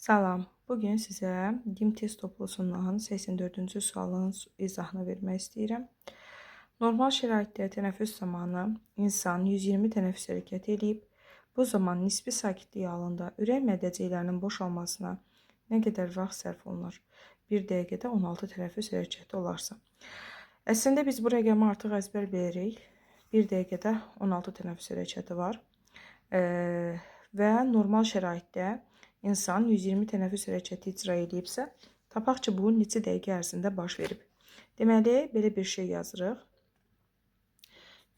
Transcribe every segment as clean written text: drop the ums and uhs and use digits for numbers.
Salam, bugün sizə dim test toplusundan 84-cü sualın izahını vermək istəyirəm. Normal şəraitdə tənəffüs zamanı insan 120 tənəffüs hərəkət edib. Bu zaman nisbi sakitlik halında ürək mədəciklərinin boşalmasına nə qədər vaxt sərf olunur? 1 dəqiqədə 16 tənəffüs hərəkəti olarsa. Əslində biz bu rəqəmi artıq əzbər bilirik. 1 dəqiqədə 16 tənəffüs hərəkəti var. Və normal şəraitdə İnsan 120 tənəffüs hərəkəti icra edibsə, tapaq ki, bu neçə dəqiqə ərzində baş verib. Deməli, belə bir şey yazırıq.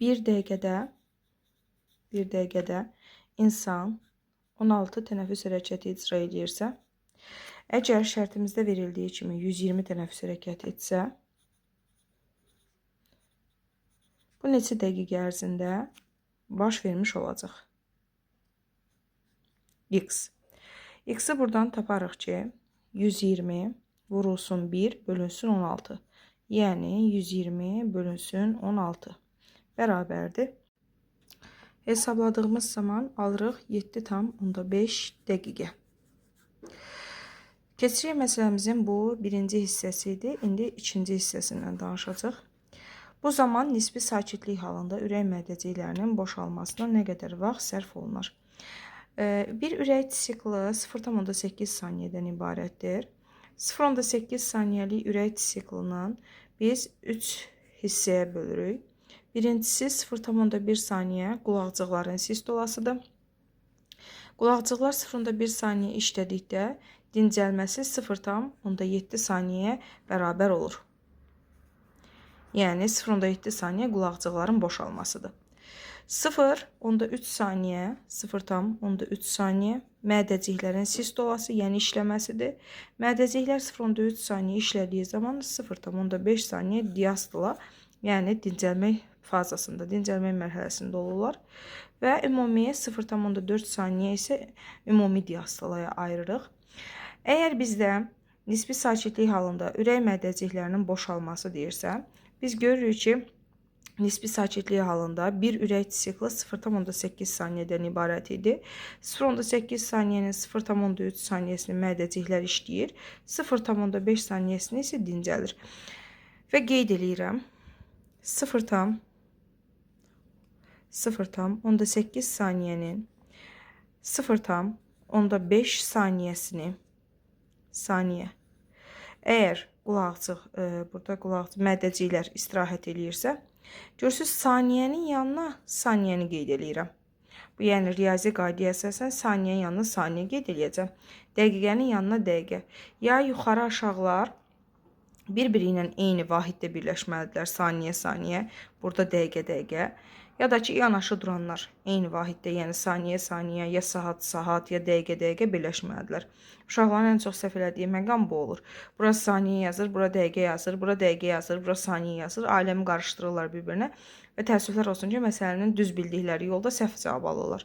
1 dəqiqədə insan 16 tənəffüs hərəkəti icra edirsə, əgər şərtimizdə verildiyi kimi 120 tənəffüs hərəkəti etsə, bu neçə dəqiqə ərzində baş vermiş olacaq. X. X-i buradan taparıq ki, 120 vurulsun 1 bölünsün 16. Yəni 120 bölünsün 16 bərabərdir. Hesabladığımız zaman alırıq 7,5 dəqiqə. Keçirik məsələmizin bu birinci hissəsi idi. İndi ikinci hissəsindən danışacaq. Bu zaman nisbi sakitlik halında ürək mədəciklərinin boşalmasına nə qədər vaxt sərf olunur? Bir ürək siklı 0,8 saniyədən ibarətdir. 0,8 saniyəlik ürək siklının biz 3 hissəyə bölürük. Birincisi 0,1 saniyə qulaqcıqların sistolasıdır. Qulaqcıqlar 0,1 saniyə işlədikdə dincəlməsi 0,7 saniyəyə bərabər olur. Yəni 0,7 saniyə qulaqcıqların boşalmasıdır. 0,3 saniyə mədəciklərin sistolası, yəni işləməsidir. Mədəciklər 0,3 saniyə işlədiyi zaman 0,5 saniyə diastola, yəni dincəlmək fazasında, dincəlmək mərhələsində olurlar. Və ümumi 0,4 saniyə isə ümumi diastolaya ayırırıq. Əgər bizdə nisbi sakitlik halında ürək mədəciklərinin boşalması deyirsə, biz görürük ki, nisbi sakitlik halında bir ürək sikli 0,8 saniyədən ibarət idi. 0,8 saniyənin 0,3 saniyəsini mədəciklər işləyir, 0,5 saniyəsini isə dincəlir. Və qeyd edirəm, 0,8 saniyənin 0,5 saniyəsini əgər burada mədəciklər istirahət edirsə, görürsünüz, saniyənin yanına saniyəni qeyd edirəm. Bu, yəni riyazi qaydaya əsasən saniyənin yanına saniyə qeyd edəcəm. Dəqiqənin yanına dəqiqə. Ya yuxarı aşağılar bir-biri ilə eyni vahiddə birləşməlidirlər. Saniyə, burada dəqiqə. Ya da ki, yanaşı duranlar eyni vahiddə, yəni saniyə, ya saat, ya dəqiqə birləşməlidirlər. Uşaqların ən çox səhv elədiyi məqam bu olur. Bura saniyə yazır, bura dəqiqə yazır, bura dəqiqə yazır, bura saniyə yazır. Aləmi qarışdırırlar bir-birinə və təəssüflər olsun ki, məsələnin düz bildikləri yolda səhv cavab alırlar.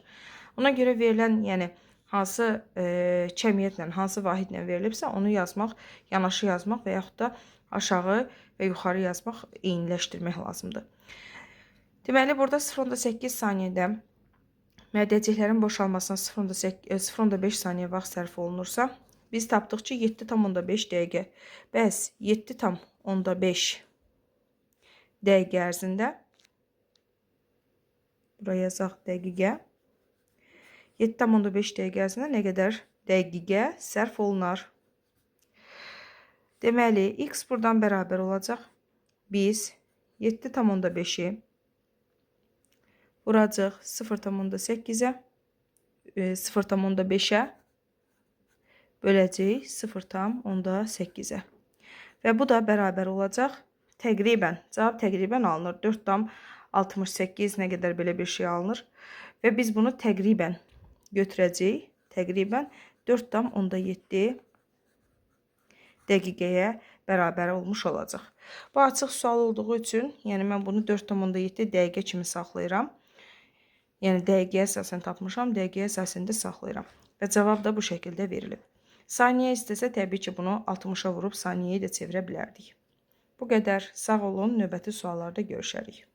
Ona görə verilən, yəni hansı kəmiyyətlə, hansı vahidlə verilibsə, onu yazmaq, yanaşı yazmaq və yaxud da aşağı və yuxarı yazmaq, eyniləşdirmək lazımdır. Deməli, burada 0,8 saniyədə mədəciklərin boşalmasına 0,5 saniyə vaxt sərf olunursa, biz tapdıq ki, 7,5 dəqiqə. Bəs 7,5 dəqiqə ərzində, buraya yazaq dəqiqə, 7,5 dəqiqə ərzində nə qədər dəqiqə sərf olunar? Deməli, x buradan bərabər olacaq. Biz 7,5-i vuracaq 0,8-ə, 0,5-ə böləcək 0,8-ə. Və bu da bərabər olacaq. Təqribən, cavab təqribən alınır. 4,68 nə qədər belə bir şey alınır. Və biz bunu təqribən götürəcək. Təqribən 4,7 dəqiqəyə bərabər olmuş olacaq. Bu açıq sual olduğu üçün, yəni mən bunu 4,7 dəqiqə kimi saxlayıram. Yəni dəqiqəyə əsasən tapmışam, dəqiqəyə əsasında saxlayıram. Və cavab da bu şəkildə verilib. Saniyə istəsə, təbii ki, bunu 60-a vurub saniyəyə də çevirə bilərdik. Bu qədər. Sağ olun, növbəti suallarda görüşərik.